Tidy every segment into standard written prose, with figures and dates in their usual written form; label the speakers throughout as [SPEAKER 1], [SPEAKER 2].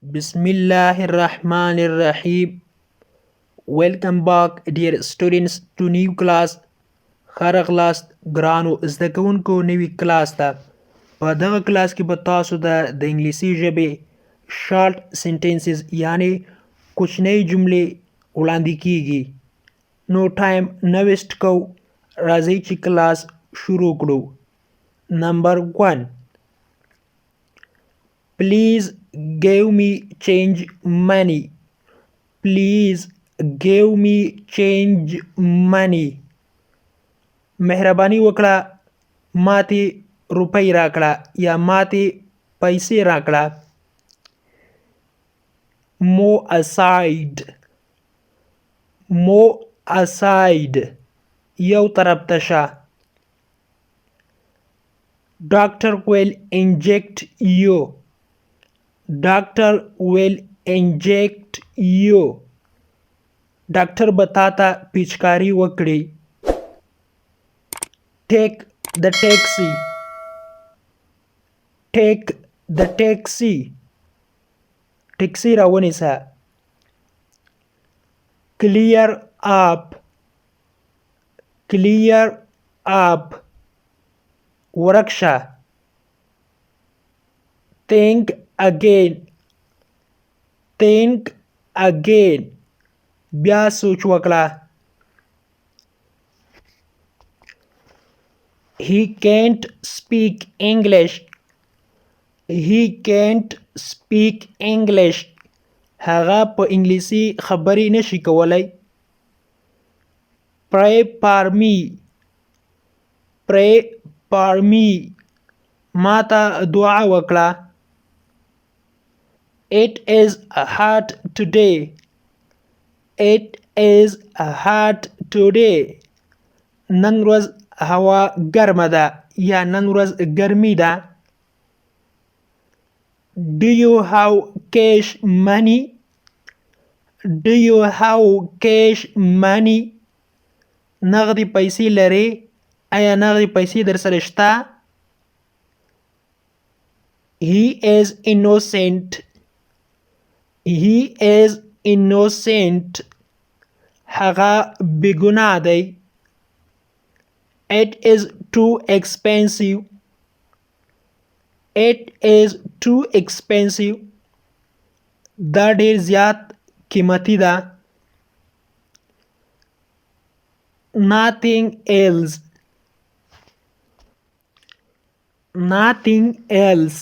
[SPEAKER 1] Bismillah ar-Rahman ar-Rahim. Welcome back dear students to new class. خرغلاست ګرانو زده کوونکو نوی کلاس ته. په دغه کلاس کې به تاسو د انګلیسي ژبې شارټ سنټنسز یعنی کوچنۍ جملې وړاندې کیږي. نو ټایم نه ویسټ کوو، راځئ چې کلاس شروع کړو. نمبر 1. Please give me change money. Please give me change money. مهرباني وکړه ماته روپۍ راکړه یا ماته پیسې راکړه. Move aside. Move aside. یو طرف ته شه. Doctor will inject you. Doctor will inject you. ډاکټر به تا ته پیچکاري وکړي. Take the taxi. Take the taxi. ټیکسي راونیسه. Clear up. Clear up. ورکشه. Think again. Think again. بیا سوچ وکړه. He can't speak English. He can't speak English. هغه په انګلیسي خبرې نشي کولای. Pray for me. Pray for me. ما ته دعا وکړه. It is hot today. It is hot today. نن ورځ هوا ګرمه ده یا نن ورځ ګرمي ده. Do you have cash money? Do you have cash money? نغدي پیسې لري؟ آیا نغدي پیسې در سره شته؟ He is innocent. He is innocent. هغه بېګناه دی. It is too expensive. It is too expensive. دا ډېر زیات قیمتي ده. Nothing else. Nothing else.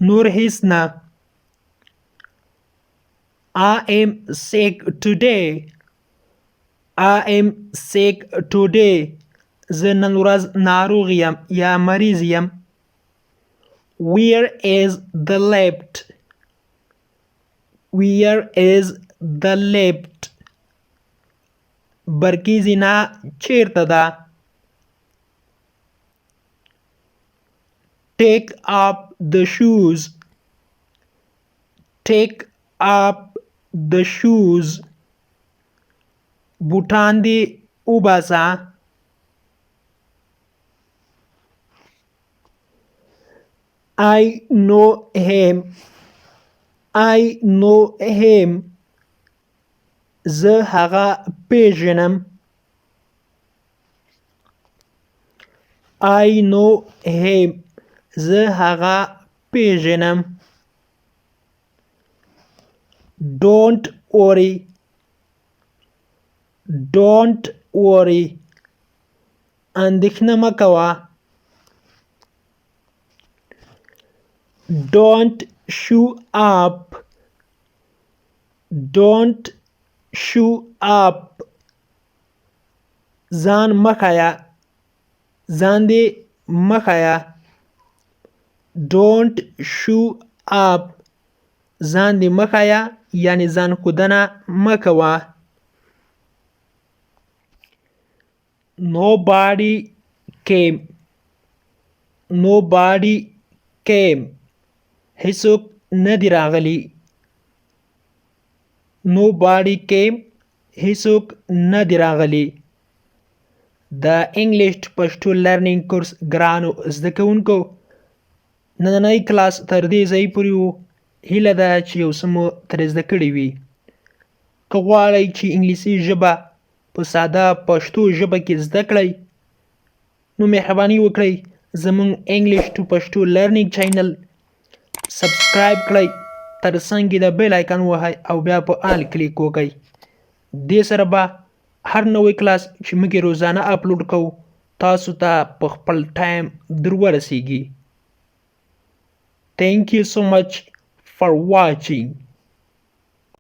[SPEAKER 1] نور هیڅ نه. I am sick today. I am sick today. زه نن ورځ ناروغ یم یا مریض یم. Where is the lift? Where is the lift? برقي زینه چیرته ده؟ Take up the shoes. Take up the shoes. بوټان دې وباسه. I know him. I know him. زه هغه پیژنم. I know him. زه هغه پیژنم. Don't worry. Don't worry. اندېښنه مه کوه. Don't show up. Don't show up. ځان مه ښیه. ځان دې مه ښیه. Don't show up. ځان دې مه ښیه یعنی ځان ښودنه مه کوه. Nobody came. Nobody came. هیڅوک نه دی راغلی. Nobody came. هیڅوک نه دی راغلی. د انګلیش پښتو لرنینګ کورس ګرانو زده کوونکو نننی کلاس تر دې ځای پورې و. هیله ده چې یو څه مو ترې زده کړي وي. که غواړئ چې انګلیسي ژبه په ساده پښتو ژبه کې زده کړئ نو مهرباني وکړئ زموږ انګلیش ټو پښتو لرنینګ چینل سبسکرایب کړئ، تر څنګ یې د بیل آیکن وهئ او بیا په آل کلیک وکړئ. دې سره به هر نوی کلاس چې موږ یې روزانه اپلوډ کوو تاسو ته په خپل ټایم در ورسیږي. Thank you so much for watching.